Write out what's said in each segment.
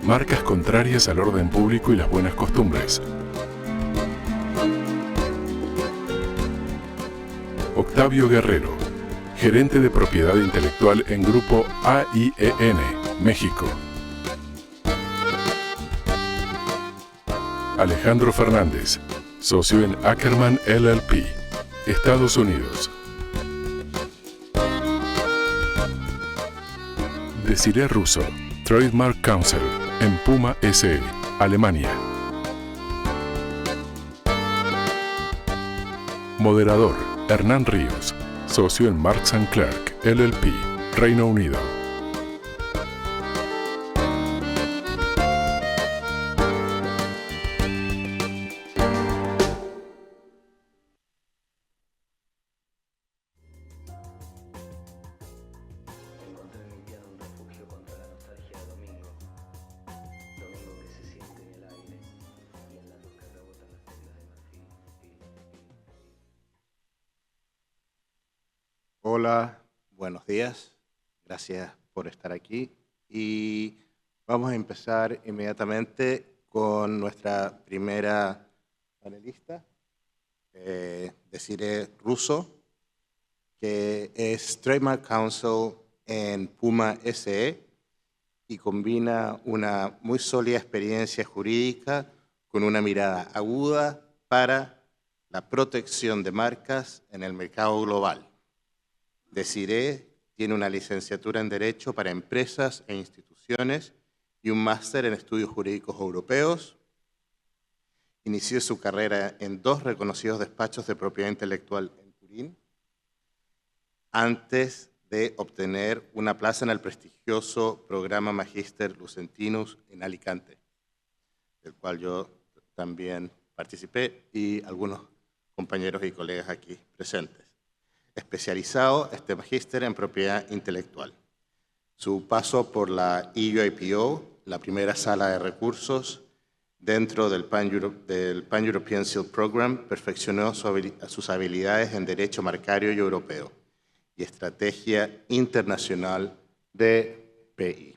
Marcas contrarias al orden público y las buenas costumbres. Octavio Guerrero, gerente de propiedad intelectual en Grupo AIEN, México. Alejandro Fernández, socio en Ackerman LLP, Estados Unidos. Desiree Russo, Trademark Counsel en Puma SE, Alemania. Moderador, Hernán Ríos, socio en Marks & Clerk, LLP, Reino Unido. Hola, buenos días. Gracias por estar aquí. Y vamos a empezar inmediatamente con nuestra primera panelista, Desiree Russo, que es Trademark Counsel en Puma SE y combina una muy sólida experiencia jurídica con una mirada aguda para la protección de marcas en el mercado global. Desiree tiene una licenciatura en Derecho para Empresas e Instituciones y un máster en Estudios Jurídicos Europeos. Inició su carrera en 2 reconocidos despachos de propiedad intelectual en Turín, antes de obtener una plaza en el prestigioso programa Magister Lucentinus en Alicante, del cual yo también participé y algunos compañeros y colegas aquí presentes. Especializado este magíster en propiedad intelectual. Su paso por la EUIPO, la primera sala de recursos dentro del Pan-European Seal Program, perfeccionó sus habilidades en derecho marcario y europeo y estrategia internacional de PI.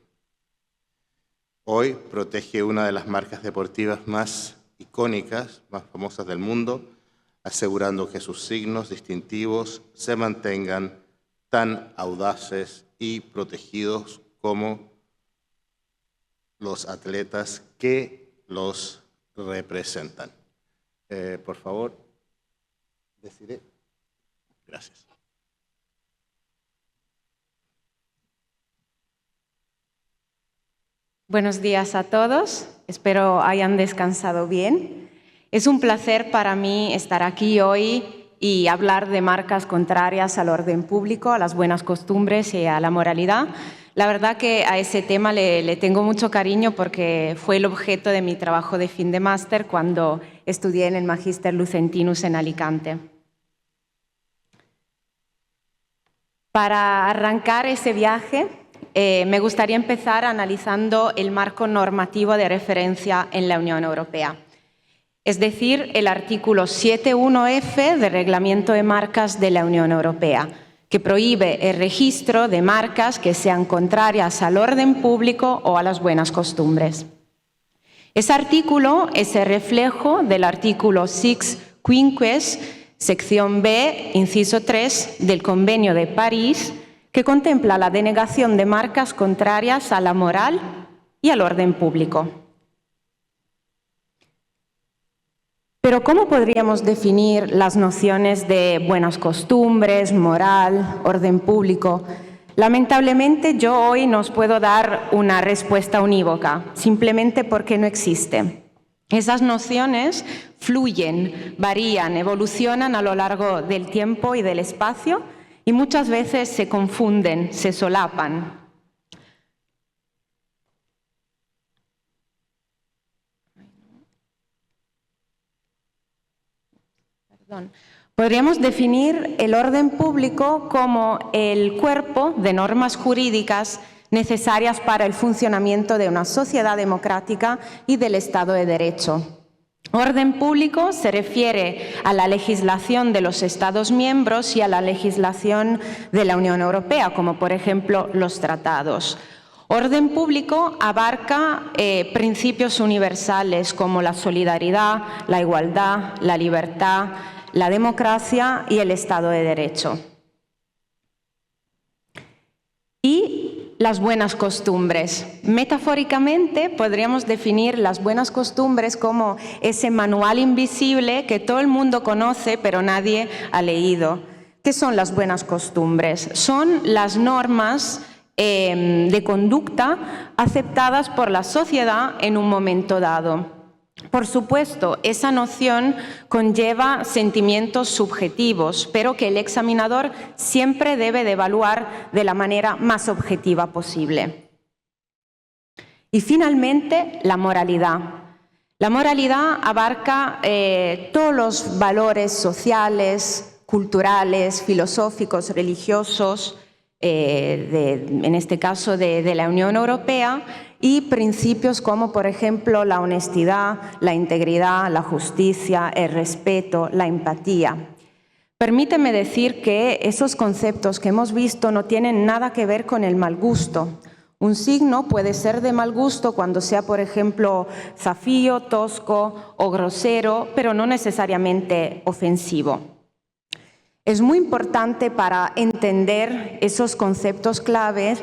Hoy protege una de las marcas deportivas más icónicas, más famosas del mundo, asegurando que sus signos distintivos se mantengan tan audaces y protegidos como los atletas que los representan. Por favor, Desiree. Gracias. Buenos días a todos. Espero hayan descansado bien. Es un placer para mí estar aquí hoy y hablar de marcas contrarias al orden público, a las buenas costumbres y a la moralidad. La verdad que a ese tema le tengo mucho cariño porque fue el objeto de mi trabajo de fin de máster cuando estudié en el Magister Lucentinus en Alicante. Para arrancar ese viaje, me gustaría empezar analizando el marco normativo de referencia en la Unión Europea. Es decir, el artículo 7.1f del Reglamento de Marcas de la Unión Europea, que prohíbe el registro de marcas que sean contrarias al orden público o a las buenas costumbres. Ese artículo es el reflejo del artículo 6 quinques, sección B, inciso 3 del Convenio de París, que contempla la denegación de marcas contrarias a la moral y al orden público. Pero ¿cómo podríamos definir las nociones de buenas costumbres, moral, orden público? Lamentablemente yo hoy no os puedo dar una respuesta unívoca, simplemente porque no existe. Esas nociones fluyen, varían, evolucionan a lo largo del tiempo y del espacio y muchas veces se confunden, se solapan. Podríamos definir el orden público como el cuerpo de normas jurídicas necesarias para el funcionamiento de una sociedad democrática y del Estado de Derecho. Orden público se refiere a la legislación de los Estados miembros y a la legislación de la Unión Europea, como por ejemplo los tratados. Orden público abarca principios universales como la solidaridad, la igualdad, la libertad, la democracia y el Estado de Derecho. Y las buenas costumbres. Metafóricamente podríamos definir las buenas costumbres como ese manual invisible que todo el mundo conoce pero nadie ha leído. ¿Qué son las buenas costumbres? Son las normas de conducta aceptadas por la sociedad en un momento dado. Por supuesto, esa noción conlleva sentimientos subjetivos, pero que el examinador siempre debe de evaluar de la manera más objetiva posible. Y finalmente, la moralidad. La moralidad abarca todos los valores sociales, culturales, filosóficos, religiosos, en este caso de la Unión Europea, y principios como, por ejemplo, la honestidad, la integridad, la justicia, el respeto, la empatía. Permíteme decir que esos conceptos que hemos visto no tienen nada que ver con el mal gusto. Un signo puede ser de mal gusto cuando sea, por ejemplo, zafio, tosco o grosero, pero no necesariamente ofensivo. Es muy importante para entender esos conceptos claves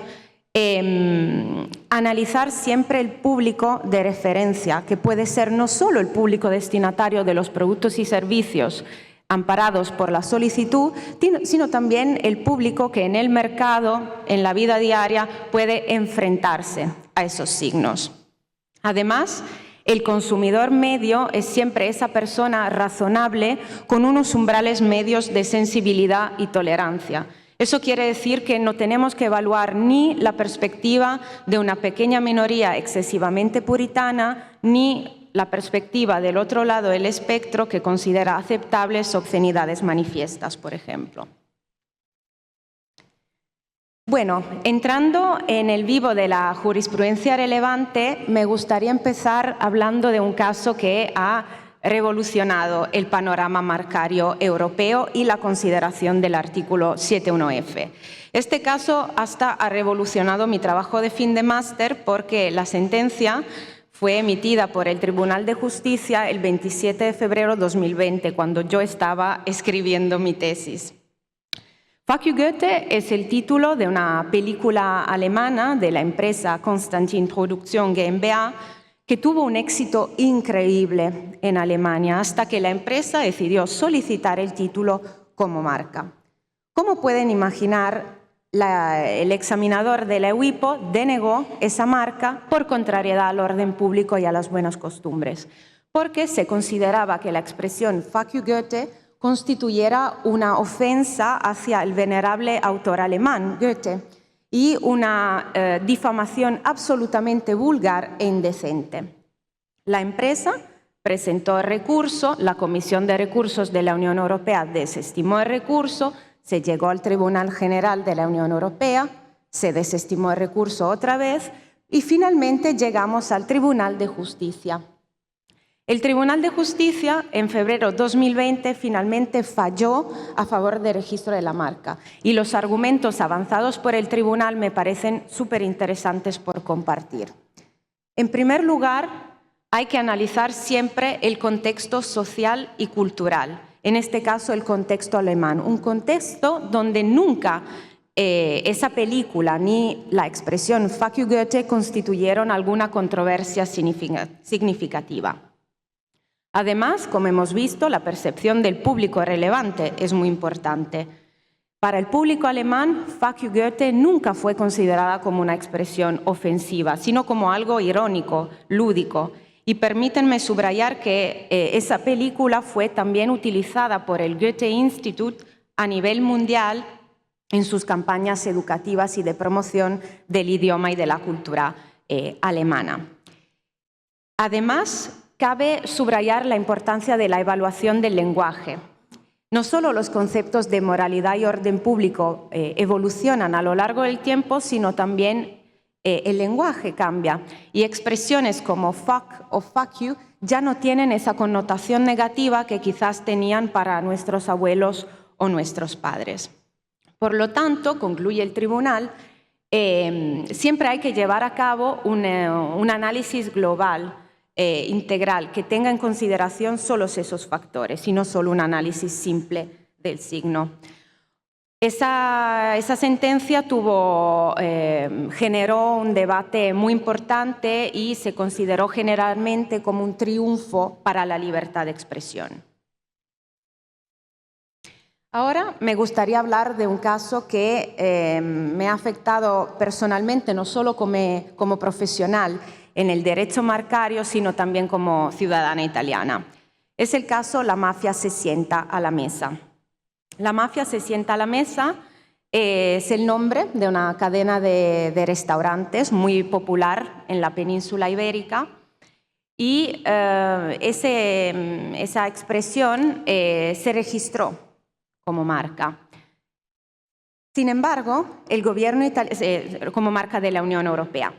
analizar siempre el público de referencia, que puede ser no solo el público destinatario de los productos y servicios amparados por la solicitud, sino también el público que en el mercado, en la vida diaria, puede enfrentarse a esos signos. Además, el consumidor medio es siempre esa persona razonable con unos umbrales medios de sensibilidad y tolerancia. Eso quiere decir que no tenemos que evaluar ni la perspectiva de una pequeña minoría excesivamente puritana, ni la perspectiva del otro lado del espectro que considera aceptables obscenidades manifiestas, por ejemplo. Bueno, entrando en el vivo de la jurisprudencia relevante, me gustaría empezar hablando de un caso que ha revolucionado el panorama marcario europeo y la consideración del artículo 7.1f. Este caso hasta ha revolucionado mi trabajo de fin de máster porque la sentencia fue emitida por el Tribunal de Justicia el 27 de febrero de 2020, cuando yo estaba escribiendo mi tesis. Fuck you Goethe es el título de una película alemana de la empresa Constantin Produktion GmbH que tuvo un éxito increíble en Alemania hasta que la empresa decidió solicitar el título como marca. Como pueden imaginar, el examinador de la EUIPO denegó esa marca por contrariedad al orden público y a las buenas costumbres, porque se consideraba que la expresión Fuck you Goethe constituyera una ofensa hacia el venerable autor alemán, Goethe, y una difamación absolutamente vulgar e indecente. La empresa presentó el recurso, la Comisión de Recursos de la Unión Europea desestimó el recurso, se llegó al Tribunal General de la Unión Europea, se desestimó el recurso otra vez y finalmente llegamos al Tribunal de Justicia. El Tribunal de Justicia, en febrero de 2020, finalmente falló a favor del registro de la marca. Y los argumentos avanzados por el Tribunal me parecen súper interesantes por compartir. En primer lugar, hay que analizar siempre el contexto social y cultural. En este caso, el contexto alemán. Un contexto donde nunca esa película ni la expresión Fuck you Goethe constituyeron alguna controversia significativa. Además, como hemos visto, la percepción del público relevante es muy importante. Para el público alemán, Fuck you Goethe nunca fue considerada como una expresión ofensiva, sino como algo irónico, lúdico. Y permítanme subrayar que esa película fue también utilizada por el Goethe Institut a nivel mundial en sus campañas educativas y de promoción del idioma y de la cultura alemana. Además, cabe subrayar la importancia de la evaluación del lenguaje. No solo los conceptos de moralidad y orden público evolucionan a lo largo del tiempo, sino también el lenguaje cambia. Y expresiones como fuck o fuck you ya no tienen esa connotación negativa que quizás tenían para nuestros abuelos o nuestros padres. Por lo tanto, concluye el tribunal, siempre hay que llevar a cabo un análisis global, integral, que tenga en consideración solo esos factores y no solo un análisis simple del signo. Esa sentencia generó un debate muy importante y se consideró generalmente como un triunfo para la libertad de expresión. Ahora me gustaría hablar de un caso que me ha afectado personalmente, no solo como profesional en el derecho marcario, sino también como ciudadana italiana. Es el caso La mafia se sienta a la mesa. La mafia se sienta a la mesa es el nombre de una cadena de restaurantes muy popular en la península ibérica y esa expresión se registró como marca. Sin embargo, el gobierno como marca de la Unión Europea.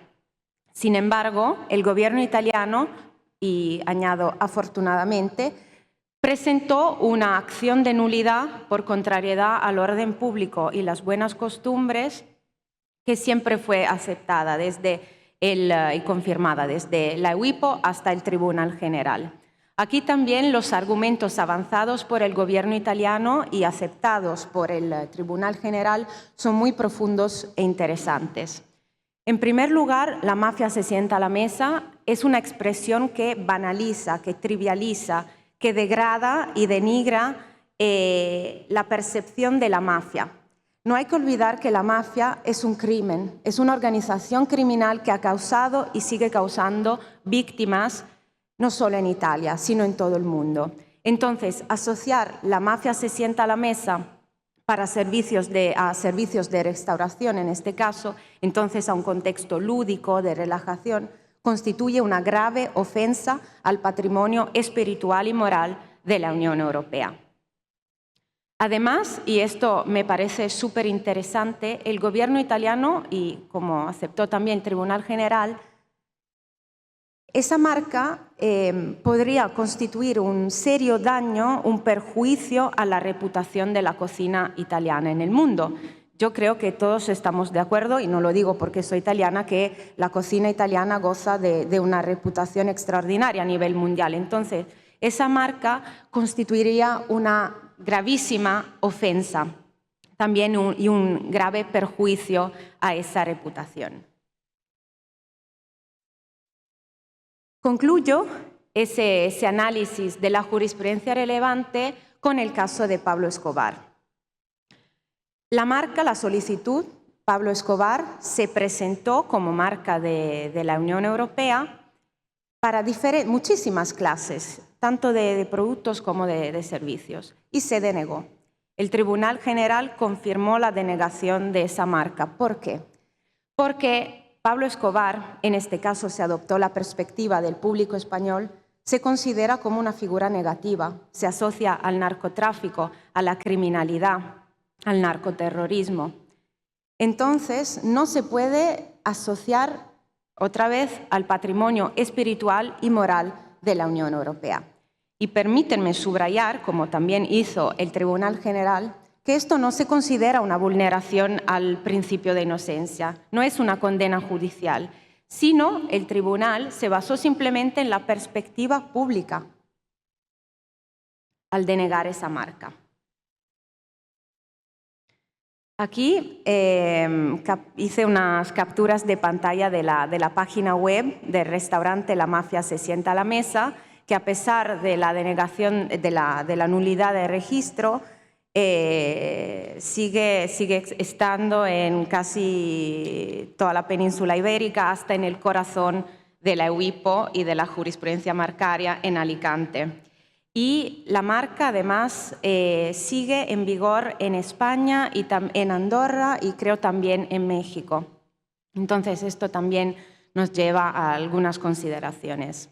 Sin embargo, el gobierno italiano, y añado afortunadamente, presentó una acción de nulidad por contrariedad al orden público y las buenas costumbres que siempre fue aceptada y confirmada desde la EUIPO hasta el Tribunal General. Aquí también los argumentos avanzados por el gobierno italiano y aceptados por el Tribunal General son muy profundos e interesantes. En primer lugar, la mafia se sienta a la mesa es una expresión que banaliza, que trivializa, que degrada y denigra la percepción de la mafia. No hay que olvidar que la mafia es un crimen, es una organización criminal que ha causado y sigue causando víctimas no solo en Italia, sino en todo el mundo. Entonces, asociar la mafia se sienta a la mesa para servicios de restauración, en este caso, entonces a un contexto lúdico, de relajación, constituye una grave ofensa al patrimonio espiritual y moral de la Unión Europea. Además, y esto me parece súper interesante, el gobierno italiano, y como aceptó también el Tribunal General, esa marca podría constituir un serio daño, un perjuicio a la reputación de la cocina italiana en el mundo. Yo creo que todos estamos de acuerdo, y no lo digo porque soy italiana, que la cocina italiana goza de una reputación extraordinaria a nivel mundial. Entonces, esa marca constituiría una gravísima ofensa también y un grave perjuicio a esa reputación. Concluyo ese análisis de la jurisprudencia relevante con el caso de Pablo Escobar. La marca, la solicitud, Pablo Escobar, se presentó como marca de la Unión Europea para muchísimas clases, tanto de productos como de servicios, y se denegó. El Tribunal General confirmó la denegación de esa marca. ¿Por qué? Porque Pablo Escobar, en este caso se adoptó la perspectiva del público español, se considera como una figura negativa, se asocia al narcotráfico, a la criminalidad, al narcoterrorismo. Entonces, no se puede asociar otra vez al patrimonio espiritual y moral de la Unión Europea. Y permítanme subrayar, como también hizo el Tribunal General, que esto no se considera una vulneración al principio de inocencia, no es una condena judicial, sino el tribunal se basó simplemente en la perspectiva pública al denegar esa marca. Aquí hice unas capturas de pantalla de la página web del restaurante La Mafia se sienta a la mesa, que a pesar de la denegación de la nulidad de registro, sigue estando en casi toda la península ibérica, hasta en el corazón de la EUIPO y de la jurisprudencia marcaria en Alicante. Y la marca además sigue en vigor en España y en Andorra y creo también en México. Entonces esto también nos lleva a algunas consideraciones.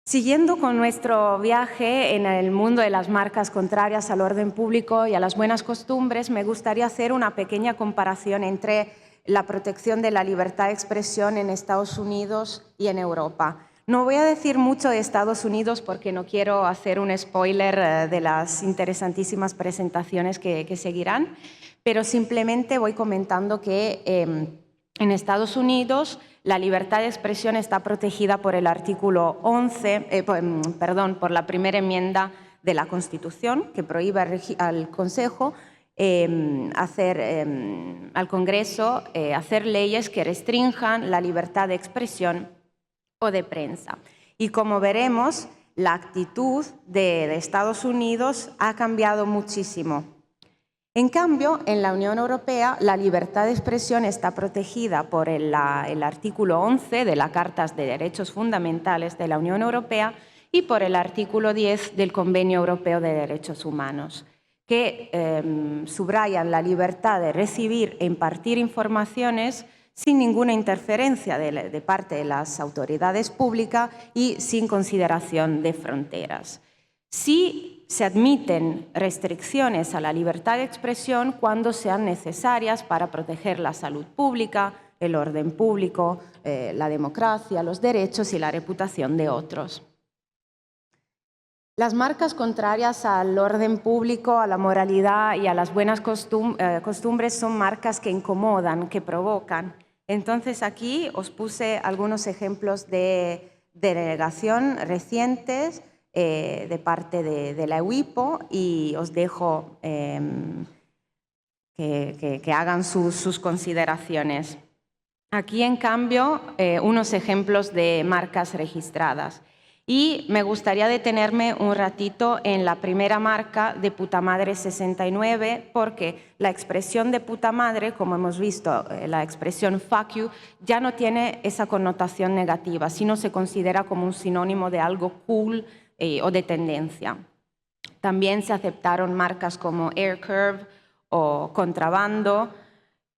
Siguiendo con nuestro viaje en el mundo de las marcas contrarias al orden público y a las buenas costumbres, me gustaría hacer una pequeña comparación entre la protección de la libertad de expresión en Estados Unidos y en Europa. No voy a decir mucho de Estados Unidos porque no quiero hacer un spoiler de las interesantísimas presentaciones que seguirán, pero simplemente voy comentando que en Estados Unidos la libertad de expresión está protegida por el artículo 11, por la primera enmienda de la Constitución, que prohíbe al Consejo al Congreso hacer leyes que restrinjan la libertad de expresión o de prensa. Y como veremos, la actitud de Estados Unidos ha cambiado muchísimo. En cambio, en la Unión Europea, la libertad de expresión está protegida por el artículo 11 de la Carta de Derechos Fundamentales de la Unión Europea y por el artículo 10 del Convenio Europeo de Derechos Humanos, que subrayan la libertad de recibir e impartir informaciones sin ninguna interferencia de parte de las autoridades públicas y sin consideración de fronteras. Sí se admiten restricciones a la libertad de expresión cuando sean necesarias para proteger la salud pública, el orden público, la democracia, los derechos y la reputación de otros. Las marcas contrarias al orden público, a la moralidad y a las buenas costumbres son marcas que incomodan, que provocan. Entonces aquí os puse algunos ejemplos de denegación recientes de parte de la EUIPO y os dejo que hagan sus consideraciones. Aquí, en cambio, unos ejemplos de marcas registradas. Y me gustaría detenerme un ratito en la primera marca de puta madre 69, porque la expresión de puta madre, como hemos visto, la expresión fuck you, ya no tiene esa connotación negativa, sino se considera como un sinónimo de algo cool o de tendencia. También se aceptaron marcas como Air Curve o Contrabando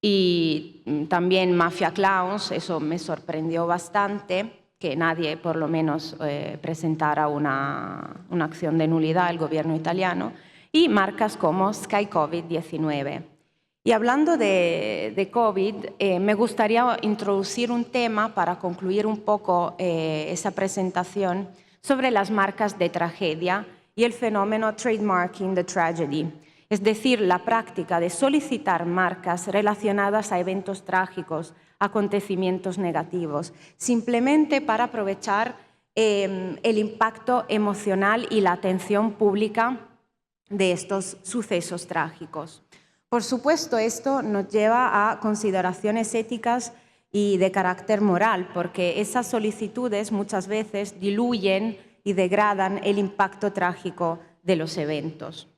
y también Mafia Clowns, eso me sorprendió bastante, que nadie por lo menos presentara una acción de nulidad al gobierno italiano, y marcas como Sky COVID-19. Y hablando de COVID, me gustaría introducir un tema para concluir un poco esa presentación sobre las marcas de tragedia y el fenómeno trademarking the tragedy, es decir, la práctica de solicitar marcas relacionadas a eventos trágicos, acontecimientos negativos, simplemente para aprovechar el impacto emocional y la atención pública de estos sucesos trágicos. Por supuesto, esto nos lleva a consideraciones éticas y de carácter moral, porque esas solicitudes muchas veces diluyen y degradan el impacto trágico de los eventos.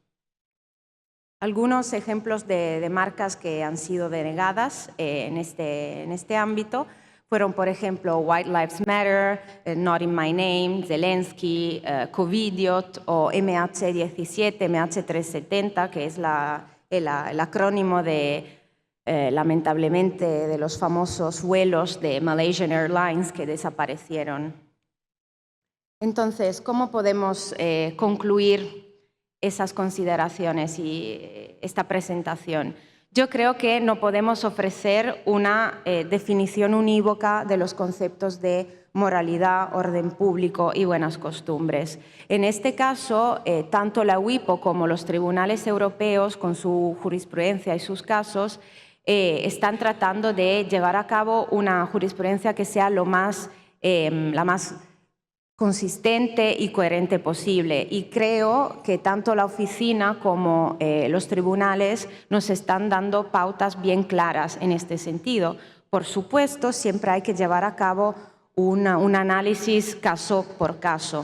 Algunos ejemplos de marcas que han sido denegadas en este ámbito fueron, por ejemplo, White Lives Matter, Not in My Name, Zelensky, Covidiot o MH17, MH370, que es el acrónimo de, lamentablemente, de los famosos vuelos de Malaysian Airlines que desaparecieron. Entonces, ¿cómo podemos concluir esas consideraciones y esta presentación? Yo creo que no podemos ofrecer una definición unívoca de los conceptos de moralidad, orden público y buenas costumbres. En este caso, tanto la EUIPO como los tribunales europeos, con su jurisprudencia y sus casos, están tratando de llevar a cabo una jurisprudencia que sea la más consistente y coherente posible. Y creo que tanto la oficina como los tribunales nos están dando pautas bien claras en este sentido. Por supuesto, siempre hay que llevar a cabo un análisis caso por caso.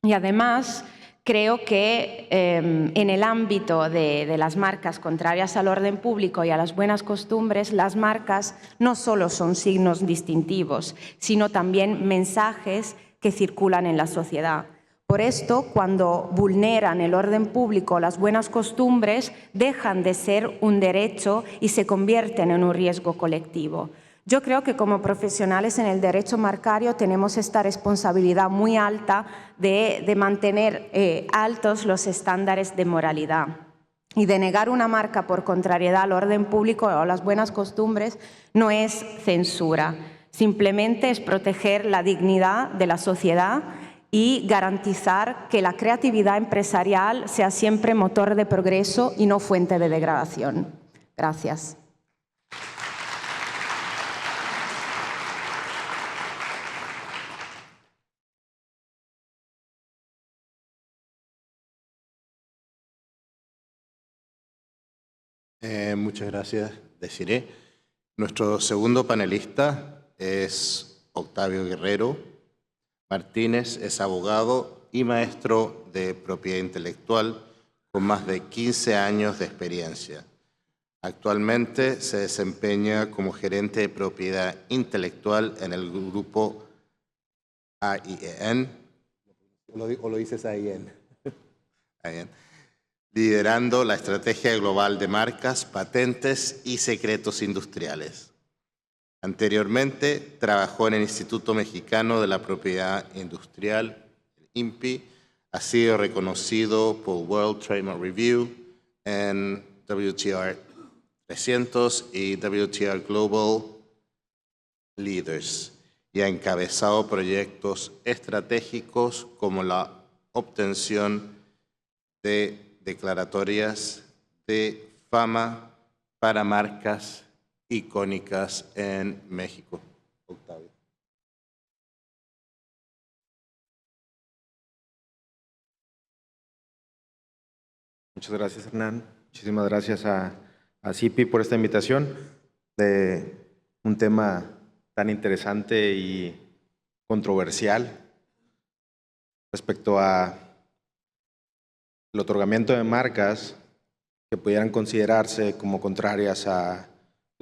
Y además, creo que en el ámbito de las marcas contrarias al orden público y a las buenas costumbres, las marcas no solo son signos distintivos, sino también mensajes que circulan en la sociedad. Por esto, cuando vulneran el orden público o las buenas costumbres, dejan de ser un derecho y se convierten en un riesgo colectivo. Yo creo que como profesionales en el derecho marcario tenemos esta responsabilidad muy alta de mantener altos los estándares de moralidad. Y denegar una marca por contrariedad al orden público o a las buenas costumbres no es censura. Simplemente es proteger la dignidad de la sociedad y garantizar que la creatividad empresarial sea siempre motor de progreso y no fuente de degradación. Gracias. Muchas gracias, Desiree. Nuestro segundo panelista es Octavio Guerrero Martínez. Es abogado y maestro de propiedad intelectual con más de 15 años de experiencia. Actualmente se desempeña como gerente de propiedad intelectual en el grupo AIEN. ¿O lo dices AIEN? AIEN. Liderando la estrategia global de marcas, patentes y secretos industriales. Anteriormente trabajó en el Instituto Mexicano de la Propiedad Industrial, INPI. Ha sido reconocido por World Trademark Review en WTR 300 y WTR Global Leaders y ha encabezado proyectos estratégicos como la obtención de declaratorias de fama para marcas icónicas en México. Octavio. Muchas gracias, Hernán. Muchísimas gracias a CIPI por esta invitación de un tema tan interesante y controversial respecto a el otorgamiento de marcas que pudieran considerarse como contrarias al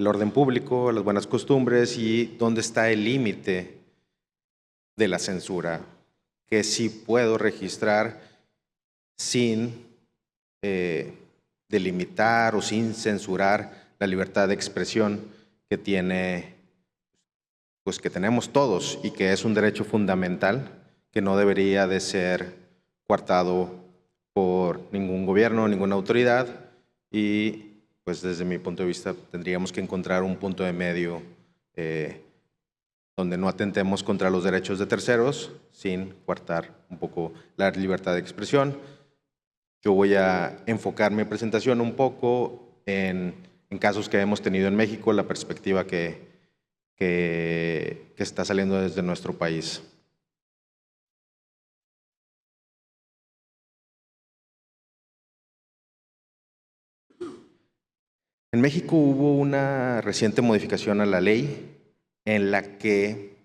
orden público, a las buenas costumbres y dónde está el límite de la censura, que sí puedo registrar sin delimitar o sin censurar la libertad de expresión que tenemos todos y que es un derecho fundamental que no debería de ser coartado por ningún gobierno, ninguna autoridad y pues desde mi punto de vista tendríamos que encontrar un punto de medio donde no atentemos contra los derechos de terceros sin coartar un poco la libertad de expresión. Yo voy a enfocar mi presentación un poco en casos que hemos tenido en México, la perspectiva que está saliendo desde nuestro país. En México hubo una reciente modificación a la ley en la que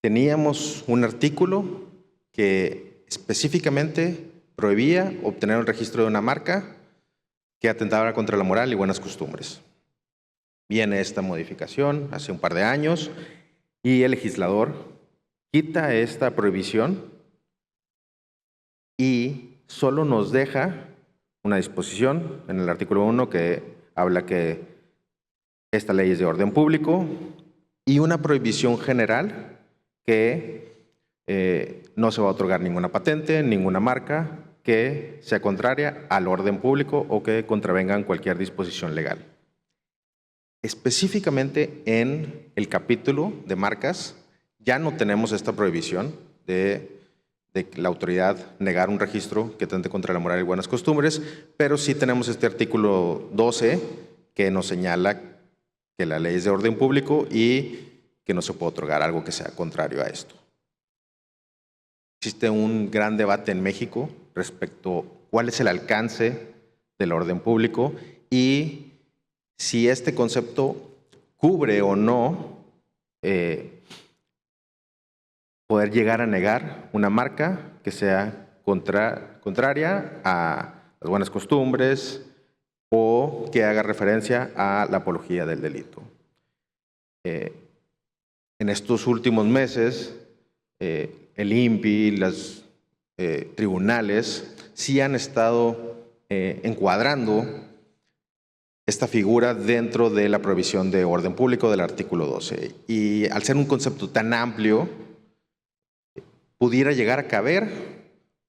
teníamos un artículo que específicamente prohibía obtener un registro de una marca que atentara contra la moral y buenas costumbres. Viene esta modificación hace un par de años y el legislador quita esta prohibición y solo nos deja una disposición en el artículo 1 que habla que esta ley es de orden público y una prohibición general que no se va a otorgar ninguna patente, ninguna marca que sea contraria al orden público o que contravengan cualquier disposición legal. Específicamente en el capítulo de marcas ya no tenemos esta prohibición de la autoridad negar un registro que atente contra la moral y buenas costumbres, pero sí tenemos este artículo 12 que nos señala que la ley es de orden público y que no se puede otorgar algo que sea contrario a esto. Existe un gran debate en México respecto a cuál es el alcance del orden público y si este concepto cubre o no poder llegar a negar una marca que sea contraria a las buenas costumbres o que haga referencia a la apología del delito. En estos últimos meses, el INPI, los tribunales, sí han estado encuadrando esta figura dentro de la prohibición de orden público del artículo 12. Y al ser un concepto tan amplio, pudiera llegar a caber,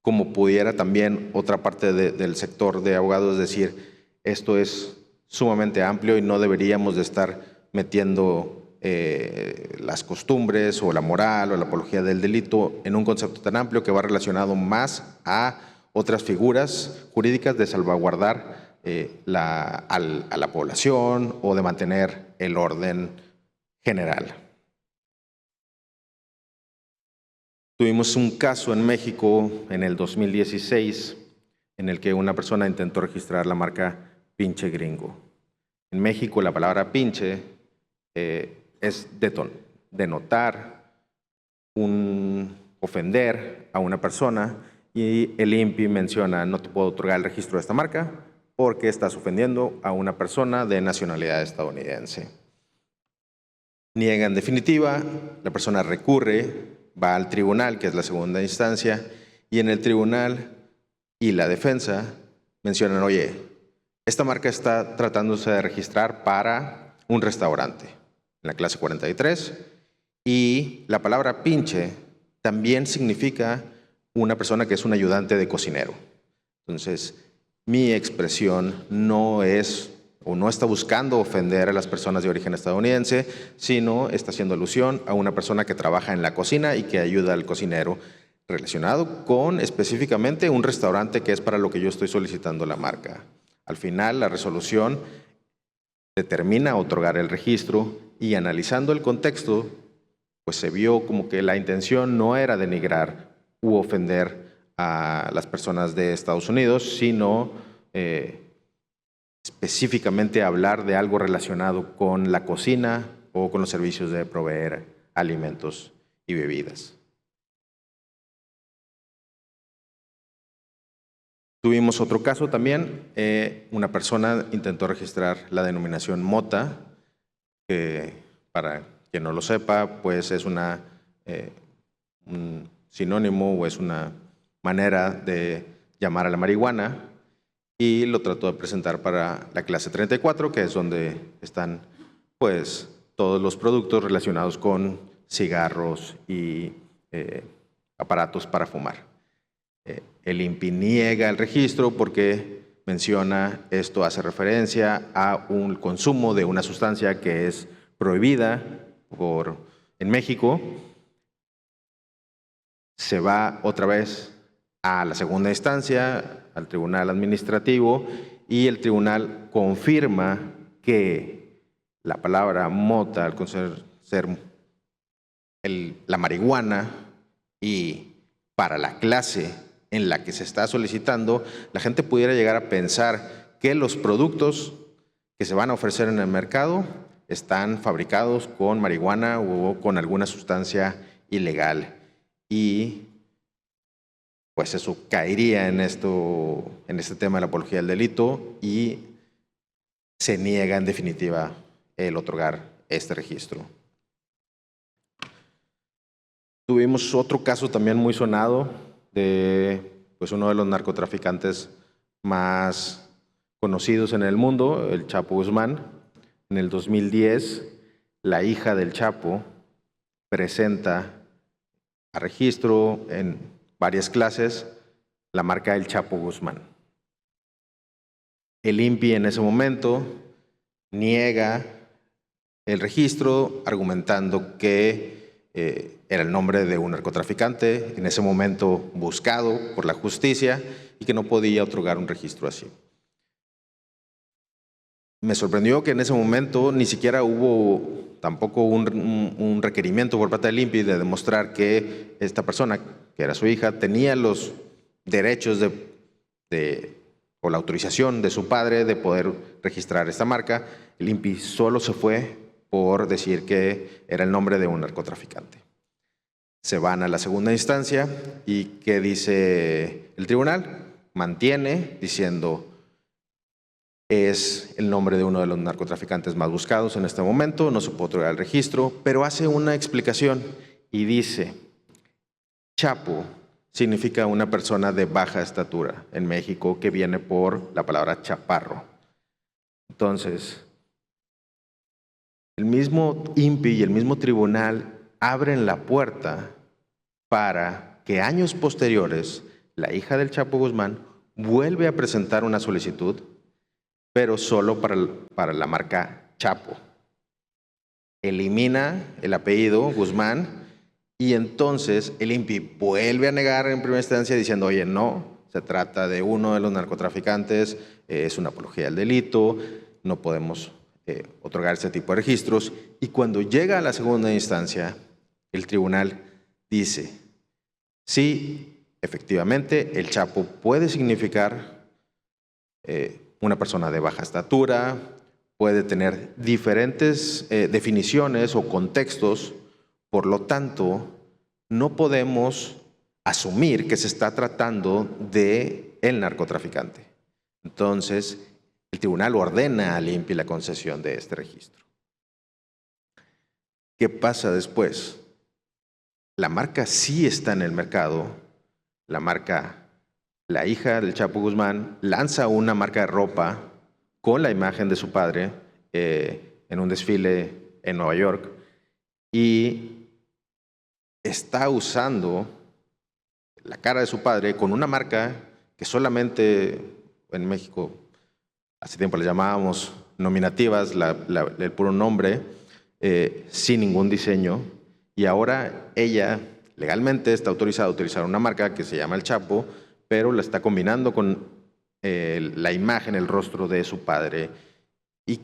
como pudiera también otra parte del sector de abogados decir, esto es sumamente amplio y no deberíamos de estar metiendo las costumbres o la moral o la apología del delito en un concepto tan amplio que va relacionado más a otras figuras jurídicas de salvaguardar a la población o de mantener el orden general. Tuvimos un caso en México en el 2016 en el que una persona intentó registrar la marca Pinche Gringo. En México la palabra pinche es denotar, ofender a una persona, y el INPI menciona: no te puedo otorgar el registro de esta marca porque estás ofendiendo a una persona de nacionalidad estadounidense. Niega en definitiva, la persona recurre, va al tribunal, que es la segunda instancia, y en el tribunal y la defensa mencionan: oye, esta marca está tratándose de registrar para un restaurante, en la clase 43, y la palabra pinche también significa una persona que es un ayudante de cocinero. Entonces, mi expresión no es o no está buscando ofender a las personas de origen estadounidense, sino está haciendo alusión a una persona que trabaja en la cocina y que ayuda al cocinero, relacionado con específicamente un restaurante que es para lo que yo estoy solicitando la marca. Al final, la resolución determina otorgar el registro, y analizando el contexto, pues se vio como que la intención no era denigrar u ofender a las personas de Estados Unidos, sino específicamente hablar de algo relacionado con la cocina o con los servicios de proveer alimentos y bebidas. Tuvimos otro caso también. Una persona intentó registrar la denominación mota, que para quien no lo sepa, pues es un sinónimo o es una manera de llamar a la marihuana, y lo trató de presentar para la clase 34, que es donde están pues todos los productos relacionados con cigarros y aparatos para fumar. El INPI niega el registro porque menciona: esto hace referencia a un consumo de una sustancia que es prohibida en México. Se va otra vez a la segunda instancia, al tribunal administrativo, y el tribunal confirma que la palabra mota, al ser la marihuana, y para la clase en la que se está solicitando, la gente pudiera llegar a pensar que los productos que se van a ofrecer en el mercado están fabricados con marihuana o con alguna sustancia ilegal. Y pues eso caería en este tema de la apología del delito, y se niega en definitiva el otorgar este registro. Tuvimos otro caso también muy sonado de pues uno de los narcotraficantes más conocidos en el mundo, el Chapo Guzmán. En el 2010, la hija del Chapo presenta a registro en varias clases la marca El Chapo Guzmán. El INPI en ese momento niega el registro, argumentando que era el nombre de un narcotraficante en ese momento buscado por la justicia y que no podía otorgar un registro así. Me sorprendió que en ese momento ni siquiera hubo tampoco un requerimiento por parte del INPI de demostrar que esta persona, que era su hija, tenía los derechos o la autorización de su padre de poder registrar esta marca. El INPI solo se fue por decir que era el nombre de un narcotraficante. Se van a la segunda instancia, y ¿qué dice el tribunal? Mantiene diciendo: es el nombre de uno de los narcotraficantes más buscados en este momento, no se puede otorgar el registro, pero hace una explicación y dice: Chapo significa una persona de baja estatura en México, que viene por la palabra chaparro. Entonces, el mismo INPI y el mismo tribunal abren la puerta para que años posteriores la hija del Chapo Guzmán vuelve a presentar una solicitud, pero solo para la marca Chapo. elimina el apellido Guzmán y entonces el INPI vuelve a negar en primera instancia diciendo, oye, no, se trata de uno de los narcotraficantes, es una apología del delito, no podemos otorgar este tipo de registros. Y cuando llega a la segunda instancia, el tribunal dice, sí, efectivamente, el Chapo puede significar una persona de baja estatura, puede tener diferentes definiciones o contextos, por lo tanto, no podemos asumir que se está tratando de el narcotraficante. Entonces, el tribunal ordena al INPI la concesión de este registro. ¿Qué pasa después? La marca sí está en el mercado. La marca, la hija del Chapo Guzmán, lanza una marca de ropa con la imagen de su padre en un desfile en Nueva York y está usando la cara de su padre con una marca que solamente en México hace tiempo le llamábamos nominativas, el puro nombre, sin ningún diseño, y ahora ella legalmente está autorizada a utilizar una marca que se llama El Chapo, pero la está combinando con la imagen, el rostro de su padre. Y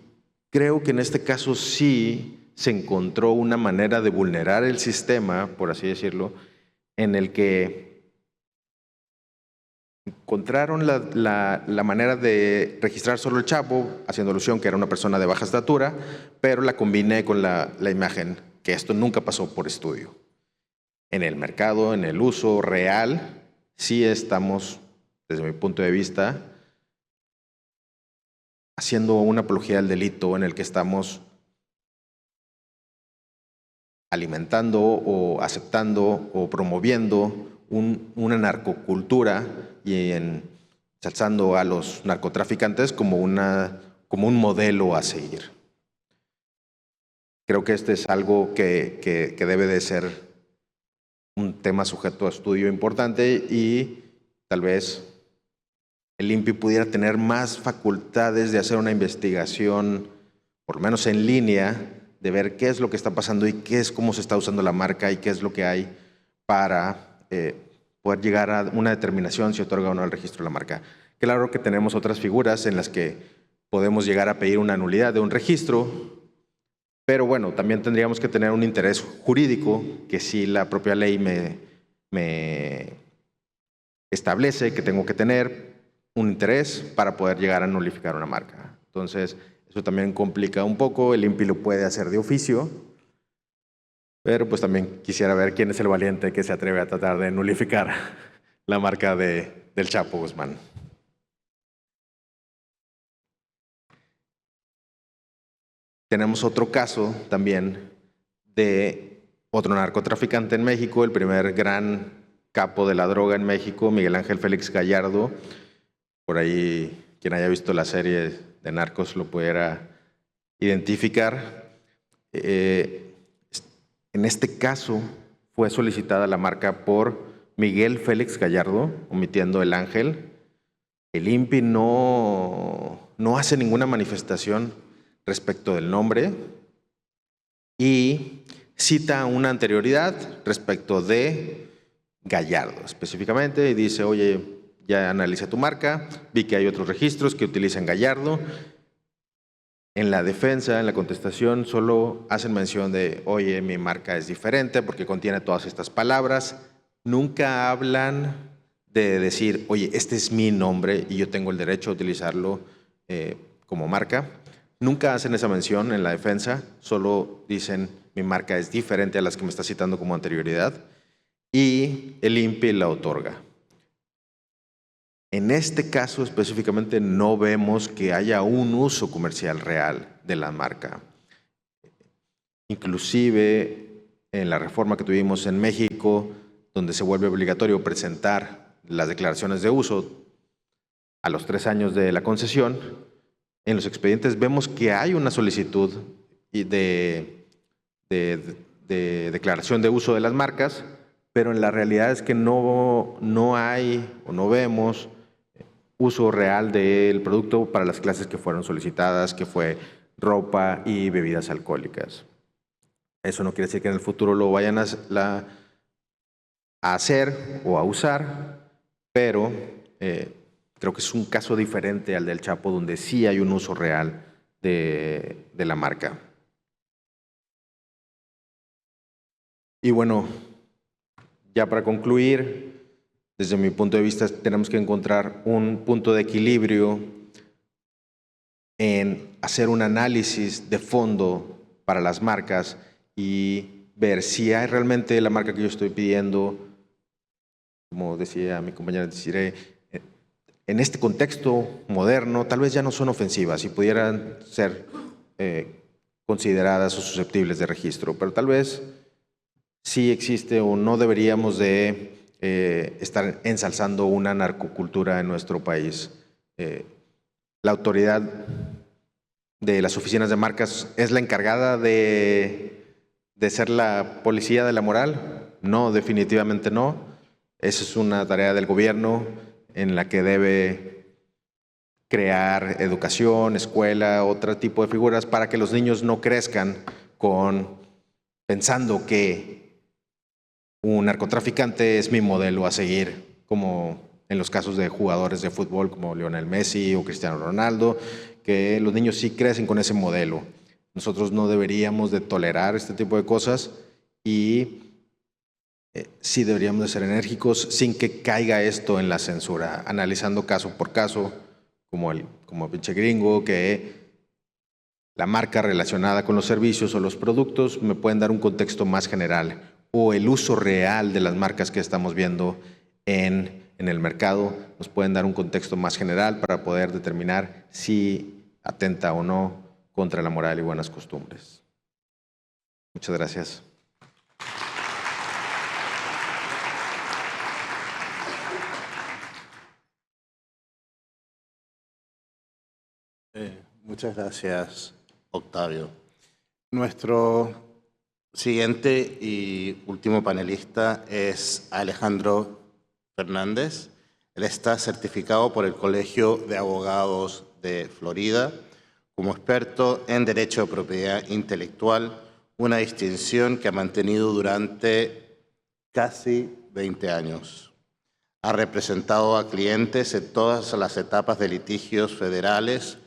creo que en este caso sí se encontró una manera de vulnerar el sistema, por así decirlo, en el que encontraron la manera de registrar solo el Chapo, haciendo alusión que era una persona de baja estatura, pero la combiné con la imagen, que esto nunca pasó por estudio. En el mercado, en el uso real, sí estamos, desde mi punto de vista, haciendo una apología del delito en el que estamos alimentando o aceptando o promoviendo una narcocultura y ensalzando a los narcotraficantes como un modelo a seguir. Creo que este es algo que debe de ser un tema sujeto a estudio importante y tal vez el INPI pudiera tener más facultades de hacer una investigación, por lo menos en línea, de ver qué es lo que está pasando y cómo se está usando la marca y qué es lo que hay para poder llegar a una determinación si otorga o no el registro de la marca. Claro que tenemos otras figuras en las que podemos llegar a pedir una nulidad de un registro, pero bueno, también tendríamos que tener un interés jurídico que si la propia ley me establece que tengo que tener un interés para poder llegar a nulificar una marca. Entonces, eso también complica un poco, el INPI lo puede hacer de oficio, pero pues también quisiera ver quién es el valiente que se atreve a tratar de nulificar la marca del Chapo Guzmán. Tenemos otro caso también de otro narcotraficante en México, el primer gran capo de la droga en México, Miguel Ángel Félix Gallardo. Por ahí, quien haya visto la serie de Narcos lo pudiera identificar. En este caso fue solicitada la marca por Miguel Félix Gallardo, omitiendo el Ángel. El INPI no hace ninguna manifestación respecto del nombre y cita una anterioridad respecto de Gallardo específicamente y dice, oye, ya analicé tu marca, vi que hay otros registros que utilizan Gallardo. En la defensa, en la contestación, solo hacen mención de, oye, mi marca es diferente porque contiene todas estas palabras. Nunca hablan de decir, oye, este es mi nombre y yo tengo el derecho a utilizarlo como marca. Nunca hacen esa mención en la defensa, solo dicen, mi marca es diferente a las que me está citando como anterioridad y el INPI la otorga. En este caso específicamente no vemos que haya un uso comercial real de la marca. Inclusive en la reforma que tuvimos en México, donde se vuelve obligatorio presentar las declaraciones de uso a los 3 años de la concesión, en los expedientes vemos que hay una solicitud de declaración de uso de las marcas, pero en la realidad es que no hay o no vemos uso real del producto para las clases que fueron solicitadas, que fue ropa y bebidas alcohólicas. Eso no quiere decir que en el futuro lo vayan a hacer o a usar, pero creo que es un caso diferente al del Chapo, donde sí hay un uso real de la marca. Y bueno, ya para concluir, desde mi punto de vista tenemos que encontrar un punto de equilibrio en hacer un análisis de fondo para las marcas y ver si hay realmente la marca que yo estoy pidiendo, como decía mi compañera Desiree, en este contexto moderno tal vez ya no son ofensivas y pudieran ser consideradas o susceptibles de registro, pero tal vez sí existe o no deberíamos de estar ensalzando una narcocultura en nuestro país. La autoridad de las oficinas de marcas es la encargada de ser la policía de la moral. No, definitivamente no. Esa es una tarea del gobierno en la que debe crear educación, escuela, otro tipo de figuras para que los niños no crezcan pensando que un narcotraficante es mi modelo a seguir, como en los casos de jugadores de fútbol como Lionel Messi o Cristiano Ronaldo, que los niños sí crecen con ese modelo. Nosotros no deberíamos de tolerar este tipo de cosas y sí deberíamos de ser enérgicos sin que caiga esto en la censura, analizando caso por caso, como pinche gringo, que la marca relacionada con los servicios o los productos me pueden dar un contexto más general, o el uso real de las marcas que estamos viendo en el mercado nos pueden dar un contexto más general para poder determinar si atenta o no contra la moral y buenas costumbres. Muchas gracias. Muchas gracias, Octavio. Nuestro siguiente y último panelista es Alejandro Fernández. Él está certificado por el Colegio de Abogados de Florida como experto en Derecho de Propiedad Intelectual, una distinción que ha mantenido durante casi 20 años. Ha representado a clientes en todas las etapas de litigios federales,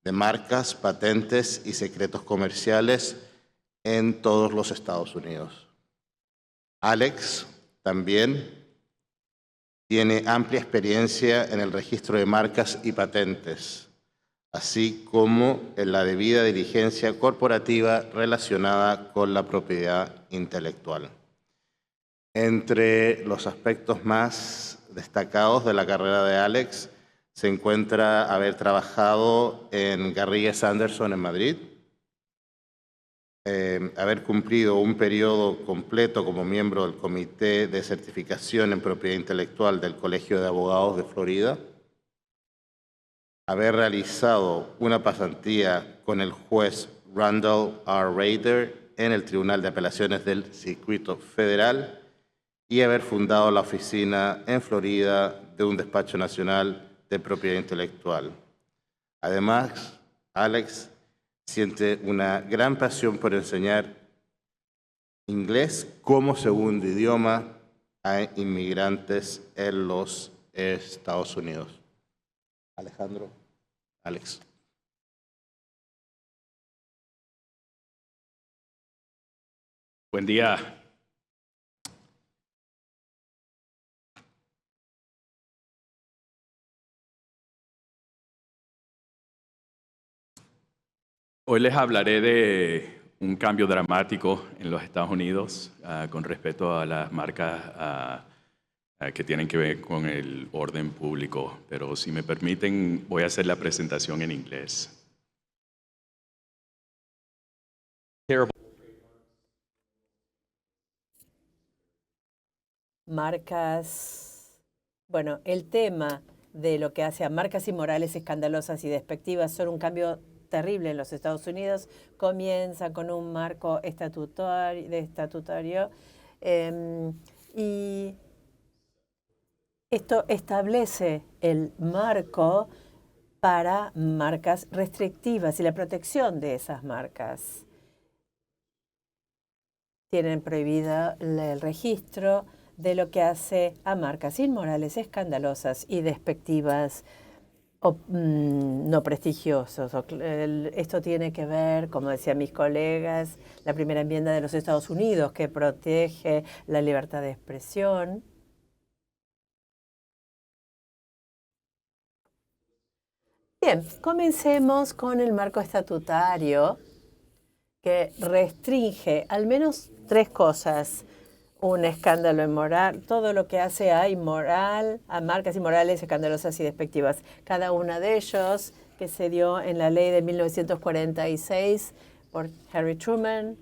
de marcas, patentes y secretos comerciales en todos los Estados Unidos. Alex también tiene amplia experiencia en el registro de marcas y patentes, así como en la debida diligencia corporativa relacionada con la propiedad intelectual. Entre los aspectos más destacados de la carrera de Alex se encuentra haber trabajado en Garrigues Sanderson en Madrid, haber cumplido un periodo completo como miembro del Comité de Certificación en Propiedad Intelectual del Colegio de Abogados de Florida, haber realizado una pasantía con el juez Randall R. Rader en el Tribunal de Apelaciones del Circuito Federal y haber fundado la oficina en Florida de un despacho nacional de propiedad intelectual. Además, Alex siente una gran pasión por enseñar inglés como segundo idioma a inmigrantes en los Estados Unidos. Alejandro, Alex. Buen día. Hoy les hablaré de un cambio dramático en los Estados Unidos con respecto a las marcas que tienen que ver con el orden público. Pero si me permiten, voy a hacer la presentación en inglés. Marcas, bueno, el tema de lo que hace a marcas inmorales, escandalosas y despectivas son un cambio terrible en los Estados Unidos. Comienza con un marco estatutario y esto establece el marco para marcas restrictivas y la protección de esas marcas. tienen prohibido el registro de lo que hace a marcas inmorales, escandalosas y despectivas o no prestigiosos. Esto tiene que ver, como decían mis colegas, la primera enmienda de los Estados Unidos que protege la libertad de expresión. Bien, comencemos con el marco estatutario que restringe al menos 3 cosas. Un escándalo inmoral, todo lo que hace a inmoral, a marcas inmorales, escandalosas y despectivas. Cada una de ellos que se dio en la ley de 1946 por Harry Truman.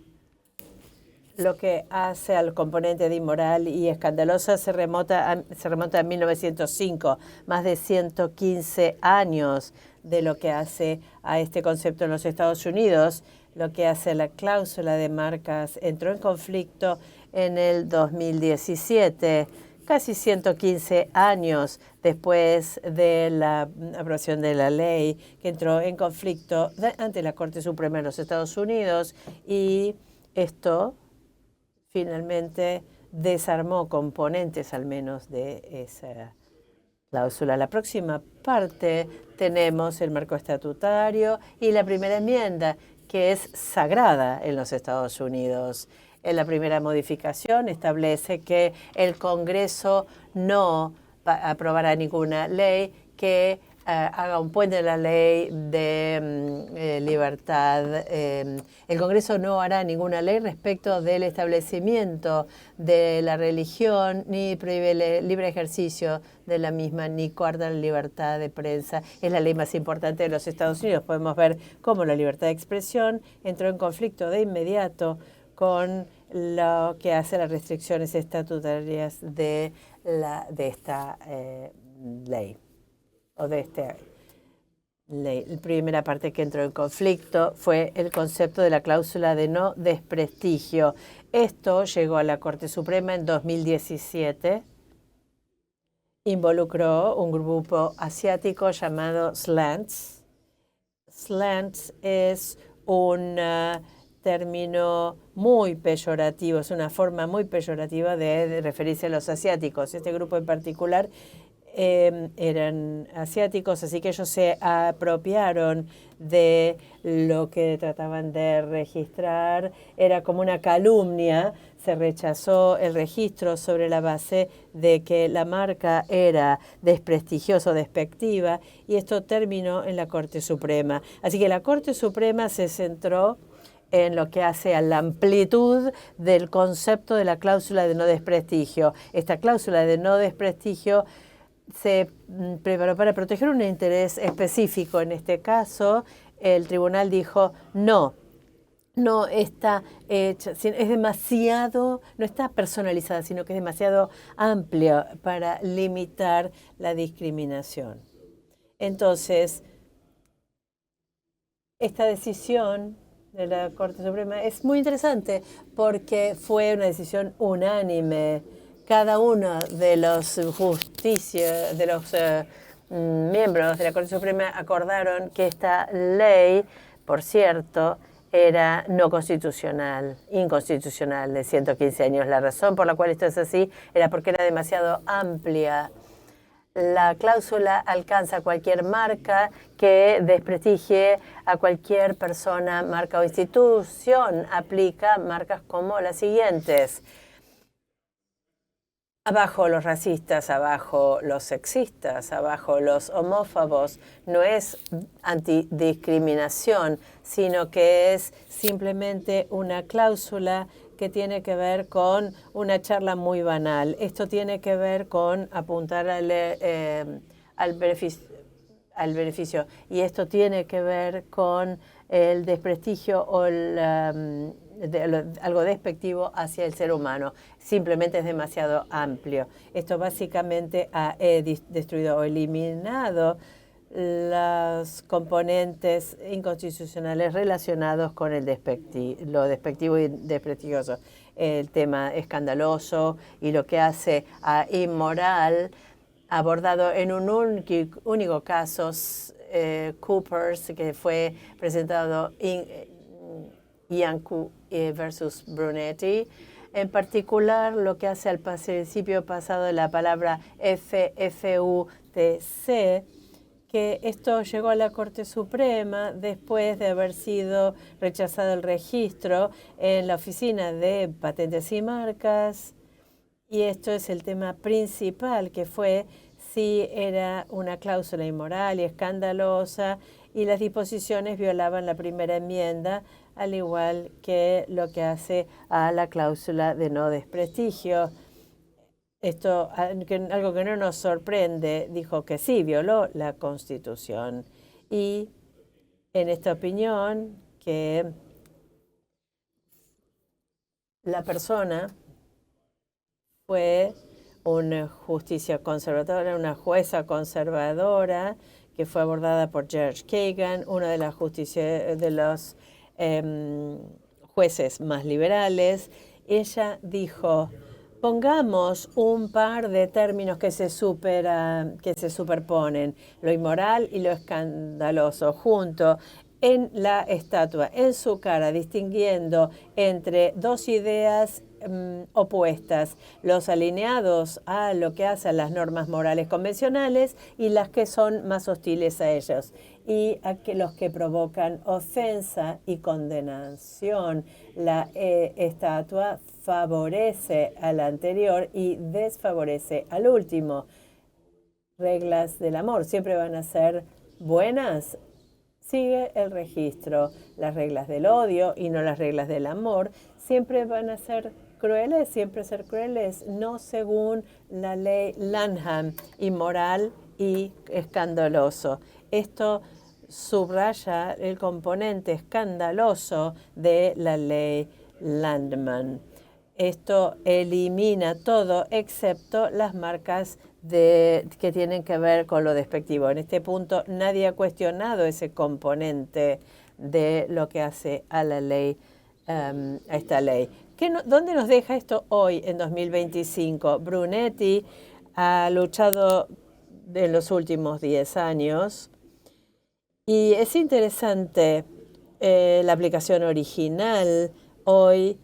Lo que hace al componente de inmoral y escandalosa se remonta a 1905, más de 115 años de lo que hace a este concepto en los Estados Unidos. Lo que hace la cláusula de marcas entró en conflicto en el 2017, casi 115 años después de la aprobación de la ley, que entró en conflicto ante la Corte Suprema de los Estados Unidos, y esto finalmente desarmó componentes al menos de esa cláusula. La próxima parte tenemos el marco estatutario y la primera enmienda, que es sagrada en los Estados Unidos. En la primera modificación establece que el Congreso no aprobará ninguna ley que haga un puente de la ley de libertad. El Congreso no hará ninguna ley respecto del establecimiento de la religión, ni prohíbe el libre ejercicio de la misma, ni coarta la libertad de prensa. Es la ley más importante de los Estados Unidos. Podemos ver cómo la libertad de expresión entró en conflicto de inmediato con lo que hace las restricciones estatutarias de esta ley. O de esta ley. La primera parte que entró en conflicto fue el concepto de la cláusula de no desprestigio. Esto llegó a la Corte Suprema en 2017. Involucró un grupo asiático llamado Slants. Slants es un término muy peyorativo, es una forma muy peyorativa de referirse a los asiáticos. Este grupo en particular eran asiáticos, así que ellos se apropiaron de lo que trataban de registrar. Era como una calumnia. Se rechazó el registro sobre la base de que la marca era desprestigiosa o despectiva, y esto terminó en la Corte Suprema. Así que la Corte Suprema se centró en lo que hace a la amplitud del concepto de la cláusula de no desprestigio. Esta cláusula de no desprestigio se preparó para proteger un interés específico. En este caso, el tribunal dijo no está hecha, es demasiado, no está personalizada, sino que es demasiado amplia para limitar la discriminación. Entonces, esta decisión de la Corte Suprema es muy interesante porque fue una decisión unánime. Cada uno de los miembros de la Corte Suprema acordaron que esta ley, por cierto, era no constitucional, inconstitucional, de 115 años. La razón por la cual esto es así era porque era demasiado amplia. La cláusula alcanza cualquier marca que desprestigie a cualquier persona, marca o institución. Aplica marcas como las siguientes: abajo los racistas, abajo los sexistas, abajo los homófobos. No es antidiscriminación, sino que es simplemente una cláusula que tiene que ver con una charla muy banal. Esto tiene que ver con apuntar al beneficio. Y esto tiene que ver con el desprestigio o algo despectivo hacia el ser humano. Simplemente es demasiado amplio. Esto básicamente ha destruido o eliminado los componentes inconstitucionales relacionados con lo despectivo y desprestigioso. El tema escandaloso y lo que hace a inmoral, abordado en un único caso, Coopers, que fue presentado Iancu versus Brunetti. En particular, lo que hace al principio pasado de la palabra FUTC, que esto llegó a la Corte Suprema después de haber sido rechazado el registro en la Oficina de Patentes y Marcas. Y esto es el tema principal, que fue si era una cláusula inmoral y escandalosa y las disposiciones violaban la primera enmienda, al igual que lo que hace a la cláusula de no desprestigio. Esto, algo que no nos sorprende, dijo que sí, violó la Constitución. Y en esta opinión, que la persona fue una justicia conservadora, una jueza conservadora que fue abordada por George Kagan, uno de los jueces más liberales. Ella dijo: pongamos un par de términos que se superponen, lo inmoral y lo escandaloso, junto en la estatua, en su cara, distinguiendo entre dos ideas opuestas, los alineados a lo que hacen las normas morales convencionales y las que son más hostiles a ellos, y a los que provocan ofensa y condenación. La estatua favorece al anterior y desfavorece al último. Reglas del amor siempre van a ser buenas. Sigue el registro. Las reglas del odio y no las reglas del amor siempre van a ser crueles, no según la ley Lanham, inmoral y escandaloso. Esto subraya el componente escandaloso de la ley Landman. Esto elimina todo excepto las marcas que tienen que ver con lo despectivo. En este punto nadie ha cuestionado ese componente de lo que hace a la ley, a esta ley. ¿Dónde nos deja esto hoy en 2025? Brunetti ha luchado en los últimos 10 años y es interesante la aplicación original hoy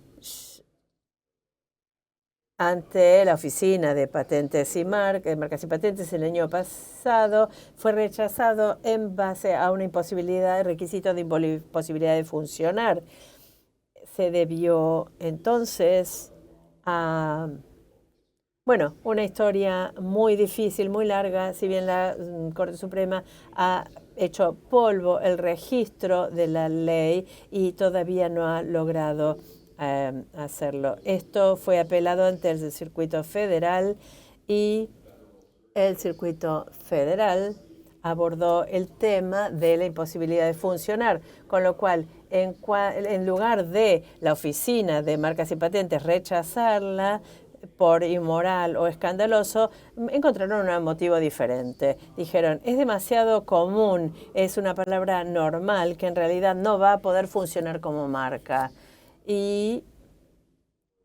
ante la Oficina de Patentes y Marcas y Patentes el año pasado. Fue rechazado en base a una imposibilidad, requisito de imposibilidad de funcionar. Se debió entonces a, una historia muy difícil, muy larga. Si bien la Corte Suprema ha hecho polvo el registro de la ley y todavía no ha logrado hacerlo. Esto fue apelado ante el Circuito Federal y el Circuito Federal abordó el tema de la imposibilidad de funcionar, con lo cual, en lugar de la Oficina de Marcas y Patentes rechazarla por inmoral o escandaloso, encontraron un motivo diferente. Dijeron: es demasiado común, es una palabra normal que en realidad no va a poder funcionar como marca. Y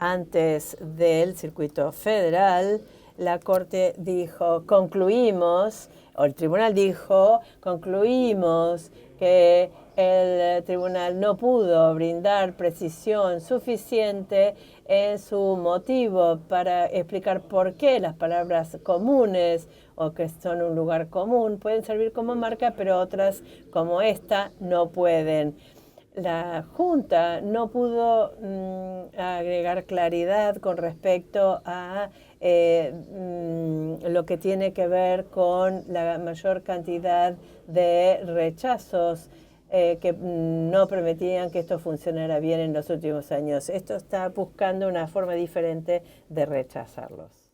antes del Circuito Federal, la Corte dijo, el Tribunal dijo, concluimos que el Tribunal no pudo brindar precisión suficiente en su motivo para explicar por qué las palabras comunes o que son un lugar común pueden servir como marca, pero otras como esta no pueden. La Junta no pudo agregar claridad con respecto a lo que tiene que ver con la mayor cantidad de rechazos que no permitían que esto funcionara bien en los últimos años. Esto está buscando una forma diferente de rechazarlos.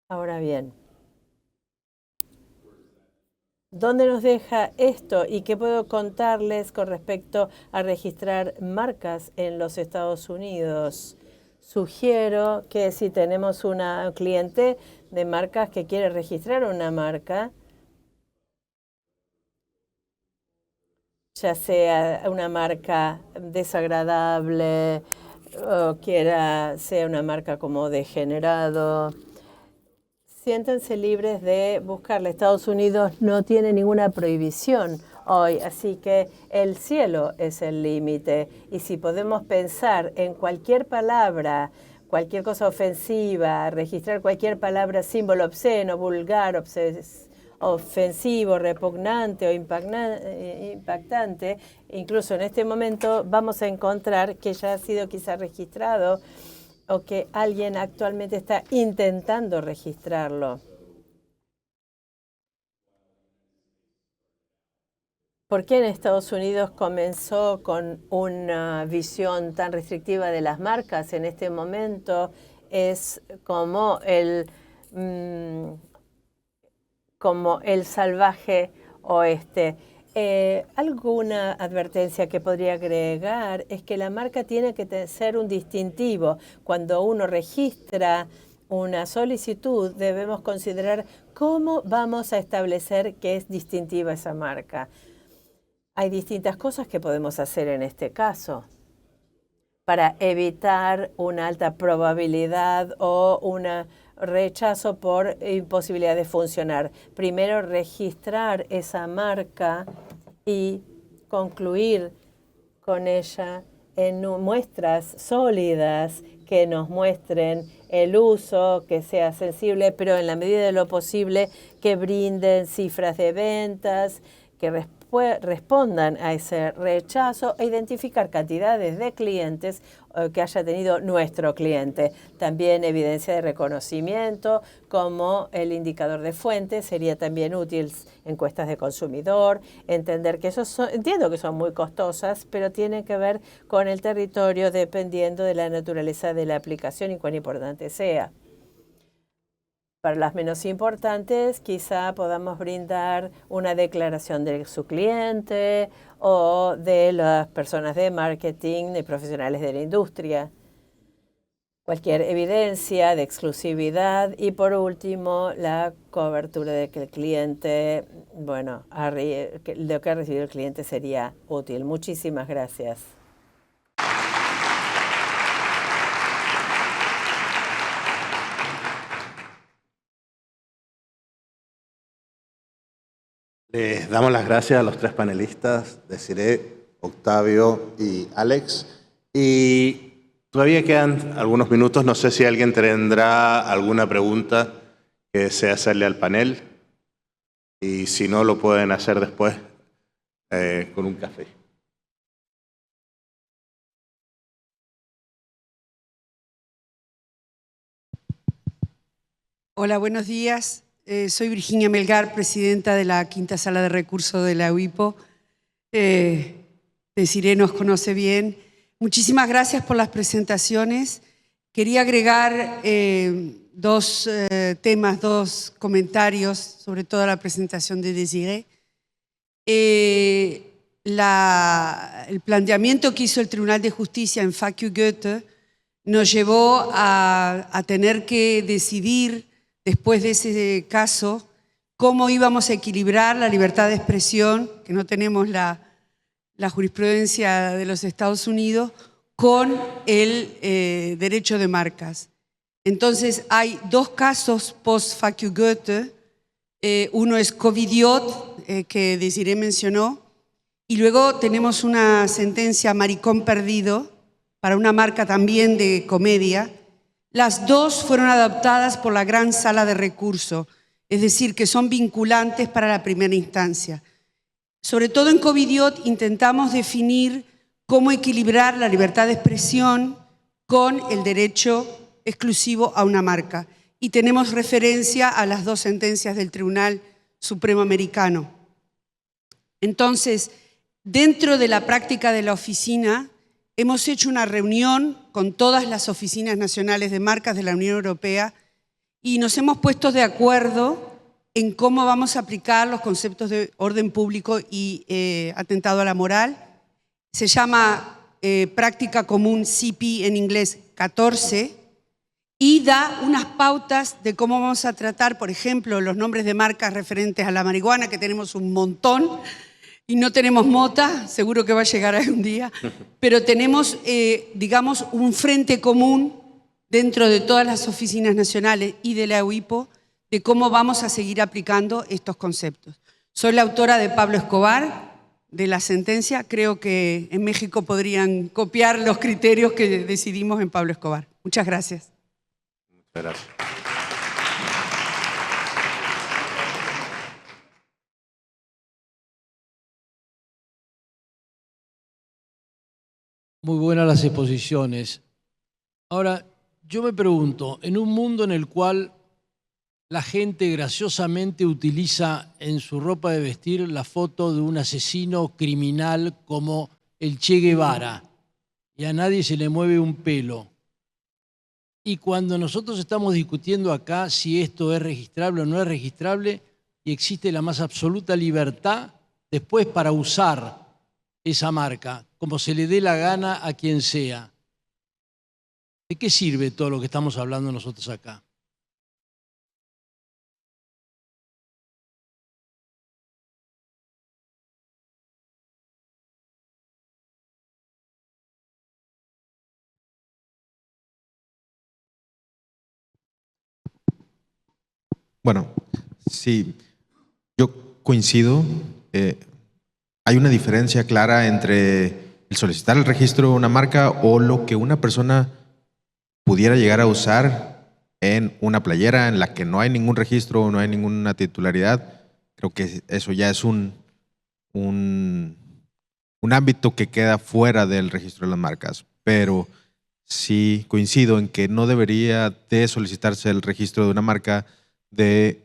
Ahora bien, ¿dónde nos deja esto y qué puedo contarles con respecto a registrar marcas en los Estados Unidos? Sugiero que si tenemos un cliente de marcas que quiere registrar una marca, ya sea una marca desagradable o sea una marca como degenerado, siéntanse libres de buscarla. Estados Unidos no tiene ninguna prohibición hoy. Así que el cielo es el límite. Y si podemos pensar en cualquier palabra, cualquier cosa ofensiva, registrar cualquier palabra, símbolo obsceno, vulgar, ofensivo, repugnante o impactante, incluso en este momento vamos a encontrar que ya ha sido quizá registrado o que alguien actualmente está intentando registrarlo. ¿Por qué en Estados Unidos comenzó con una visión tan restrictiva de las marcas? En este momento es como el salvaje oeste. Alguna advertencia que podría agregar es que la marca tiene que ser un distintivo. Cuando uno registra una solicitud, debemos considerar cómo vamos a establecer que es distintiva esa marca. Hay distintas cosas que podemos hacer en este caso para evitar una alta probabilidad o un rechazo por imposibilidad de funcionar. Primero, registrar esa marca y concluir con ella en muestras sólidas que nos muestren el uso, que sea sensible, pero en la medida de lo posible que brinden cifras de ventas, que respondan a ese rechazo e identificar cantidades de clientes que haya tenido nuestro cliente. También evidencia de reconocimiento como el indicador de fuente sería también útil, encuestas de consumidor, entender que entiendo que son muy costosas, pero tienen que ver con el territorio dependiendo de la naturaleza de la aplicación y cuán importante sea. Para las menos importantes, quizá podamos brindar una declaración de su cliente o de las personas de marketing, de profesionales de la industria. Cualquier evidencia de exclusividad y, por último, la cobertura de que el cliente, bueno, lo que ha recibido el cliente sería útil. Muchísimas gracias. Les damos las gracias a los tres panelistas, Desiree, Octavio y Alex. Y todavía quedan algunos minutos. No sé si alguien tendrá alguna pregunta que desea hacerle al panel. Y si no, lo pueden hacer después con un café. Hola, buenos días. Soy Virginia Melgar, presidenta de la Quinta Sala de Recursos de la UIPO. Desiree nos conoce bien. Muchísimas gracias por las presentaciones. Quería agregar dos temas, dos comentarios sobre toda la presentación de Desiree. El planteamiento que hizo el Tribunal de Justicia en FAQ Goethe nos llevó a tener que decidir, después de ese caso, cómo íbamos a equilibrar la libertad de expresión, que no tenemos la jurisprudencia de los Estados Unidos, con el derecho de marcas. Entonces, hay dos casos post-FAQ Goethe. Uno es Covidiot, que Desiree mencionó, y luego tenemos una sentencia Maricón Perdido, para una marca también de comedia. Las dos fueron adoptadas por la Gran Sala de Recursos, es decir, que son vinculantes para la primera instancia. Sobre todo en Covidiot intentamos definir cómo equilibrar la libertad de expresión con el derecho exclusivo a una marca. Y tenemos referencia a las dos sentencias del Tribunal Supremo Americano. Entonces, dentro de la práctica de la oficina, hemos hecho una reunión con todas las oficinas nacionales de marcas de la Unión Europea y nos hemos puesto de acuerdo en cómo vamos a aplicar los conceptos de orden público y atentado a la moral. Se llama Práctica Común CP en inglés 14 y da unas pautas de cómo vamos a tratar, por ejemplo, los nombres de marcas referentes a la marihuana, que tenemos un montón, y no tenemos mota, seguro que va a llegar ahí un día, pero tenemos, digamos, un frente común dentro de todas las oficinas nacionales y de la UIPO de cómo vamos a seguir aplicando estos conceptos. Soy la autora de Pablo Escobar, de la sentencia, creo que en México podrían copiar los criterios que decidimos en Pablo Escobar. Muchas gracias. Muchas gracias. Muy buenas las exposiciones. Ahora, yo me pregunto, en un mundo en el cual la gente graciosamente utiliza en su ropa de vestir la foto de un asesino criminal como el Che Guevara y a nadie se le mueve un pelo, y cuando nosotros estamos discutiendo acá si esto es registrable o no es registrable y existe la más absoluta libertad después para usar esa marca como se le dé la gana a quien sea, ¿de qué sirve todo lo que estamos hablando nosotros acá? Bueno, sí, yo coincido. Hay una diferencia clara entre el solicitar el registro de una marca o lo que una persona pudiera llegar a usar en una playera en la que no hay ningún registro, no hay ninguna titularidad. Creo que eso ya es un ámbito que queda fuera del registro de las marcas. Pero sí coincido en que no debería de solicitarse el registro de una marca de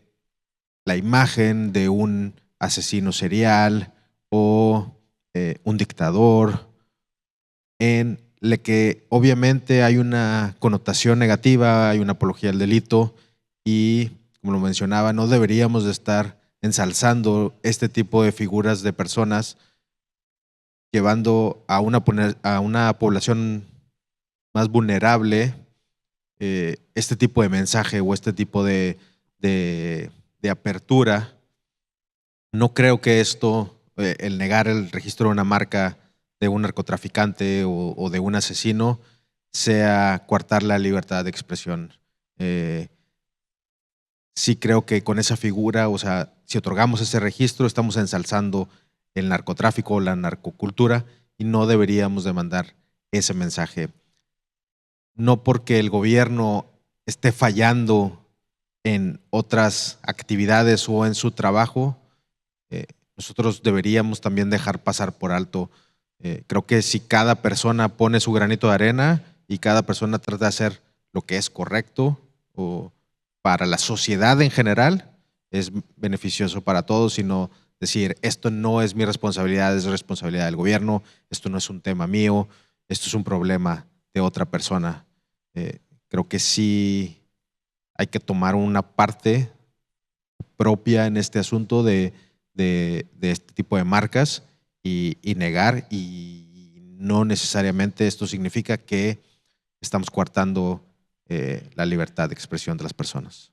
la imagen de un asesino serial o un dictador, en la que obviamente hay una connotación negativa, hay una apología al delito y, como lo mencionaba, no deberíamos de estar ensalzando este tipo de figuras de personas, llevando a una población más vulnerable este tipo de mensaje o este tipo de apertura. No creo que esto, el negar el registro de una marca de un narcotraficante o de un asesino, sea coartar la libertad de expresión. Sí creo que con esa figura, o sea, si otorgamos ese registro, estamos ensalzando el narcotráfico o la narcocultura y no deberíamos de mandar ese mensaje. No porque el gobierno esté fallando en otras actividades o en su trabajo, nosotros deberíamos también dejar pasar por alto. Creo que si cada persona pone su granito de arena y cada persona trata de hacer lo que es correcto o para la sociedad en general, es beneficioso para todos, sino decir, esto no es mi responsabilidad, es responsabilidad del gobierno, esto no es un tema mío, esto es un problema de otra persona. Creo que sí hay que tomar una parte propia en este asunto de este tipo de marcas y negar, y no necesariamente esto significa que estamos coartando la libertad de expresión de las personas.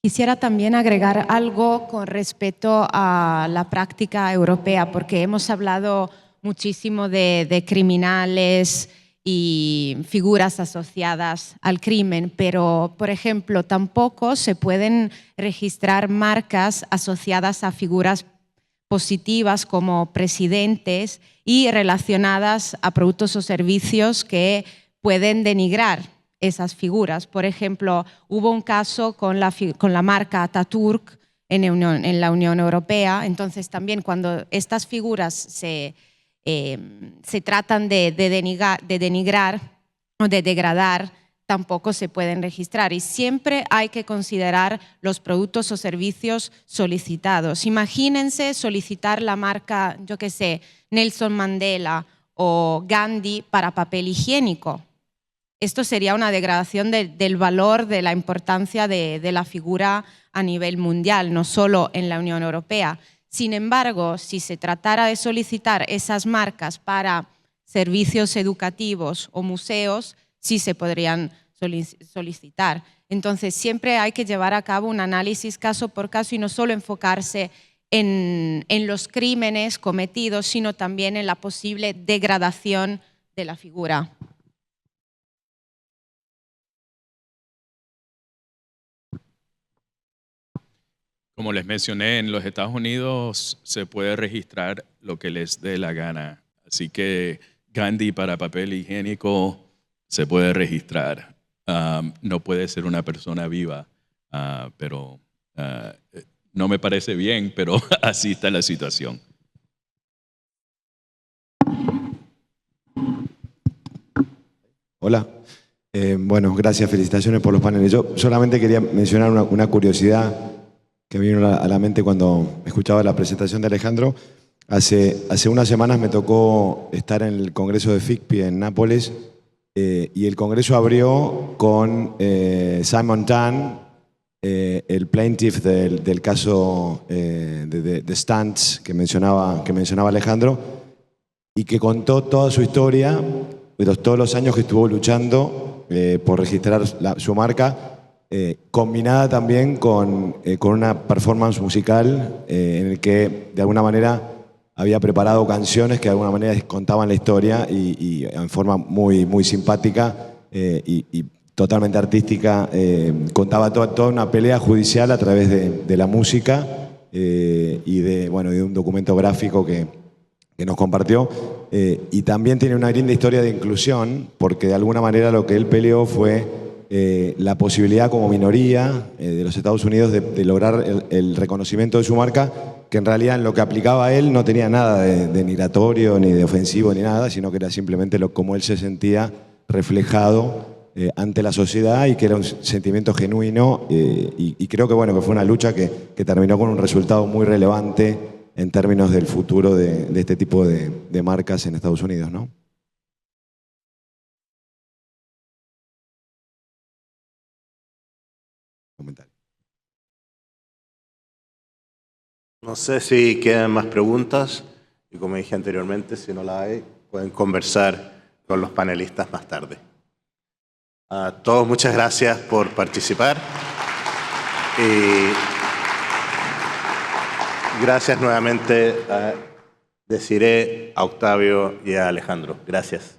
Quisiera también agregar algo con respecto a la práctica europea, porque hemos hablado muchísimo de criminales y figuras asociadas al crimen, pero, por ejemplo, tampoco se pueden registrar marcas asociadas a figuras positivas como presidentes y relacionadas a productos o servicios que pueden denigrar esas figuras. Por ejemplo, hubo un caso con la marca Ataturk en la Unión Europea. Entonces, también cuando estas figuras se tratan de denigrar o de degradar, tampoco se pueden registrar. Y siempre hay que considerar los productos o servicios solicitados. Imagínense solicitar la marca, yo qué sé, Nelson Mandela o Gandhi para papel higiénico. Esto sería una degradación del valor, de la importancia de la figura a nivel mundial, no solo en la Unión Europea. Sin embargo, si se tratara de solicitar esas marcas para servicios educativos o museos, sí se podrían solicitar. Entonces, siempre hay que llevar a cabo un análisis caso por caso y no solo enfocarse en los crímenes cometidos, sino también en la posible degradación de la figura. Como les mencioné, en los Estados Unidos se puede registrar lo que les dé la gana. Así que Gandhi para papel higiénico se puede registrar. No puede ser una persona viva, pero no me parece bien, pero así está la situación. Hola. Bueno, gracias, felicitaciones por los paneles. Yo solamente quería mencionar una curiosidad que me vino a la mente cuando escuchaba la presentación de Alejandro. Hace unas semanas me tocó estar en el Congreso de FICPI en Nápoles y el Congreso abrió con Simon Tan, el plaintiff del caso de Stantz que mencionaba Alejandro, y que contó toda su historia de todos los años que estuvo luchando por registrar su marca, combinada también con una performance musical en el que de alguna manera había preparado canciones que de alguna manera contaban la historia y en forma muy, muy simpática y totalmente artística. Contaba toda una pelea judicial a través de la música y de un documento gráfico que nos compartió. Y también tiene una linda historia de inclusión, porque de alguna manera lo que él peleó fue la posibilidad como minoría de los Estados Unidos de lograr el reconocimiento de su marca, que en realidad en lo que aplicaba a él no tenía nada de denigratorio, ni de ofensivo, ni nada, sino que era simplemente como él se sentía reflejado ante la sociedad y que era un sentimiento genuino y creo que, que fue una lucha que terminó con un resultado muy relevante en términos del futuro de este tipo de marcas en Estados Unidos, ¿no? Comentario. No sé si quedan más preguntas y como dije anteriormente, si no la hay, pueden conversar con los panelistas más tarde. A todos muchas gracias por participar y gracias nuevamente a Desiree, a Octavio y a Alejandro. Gracias.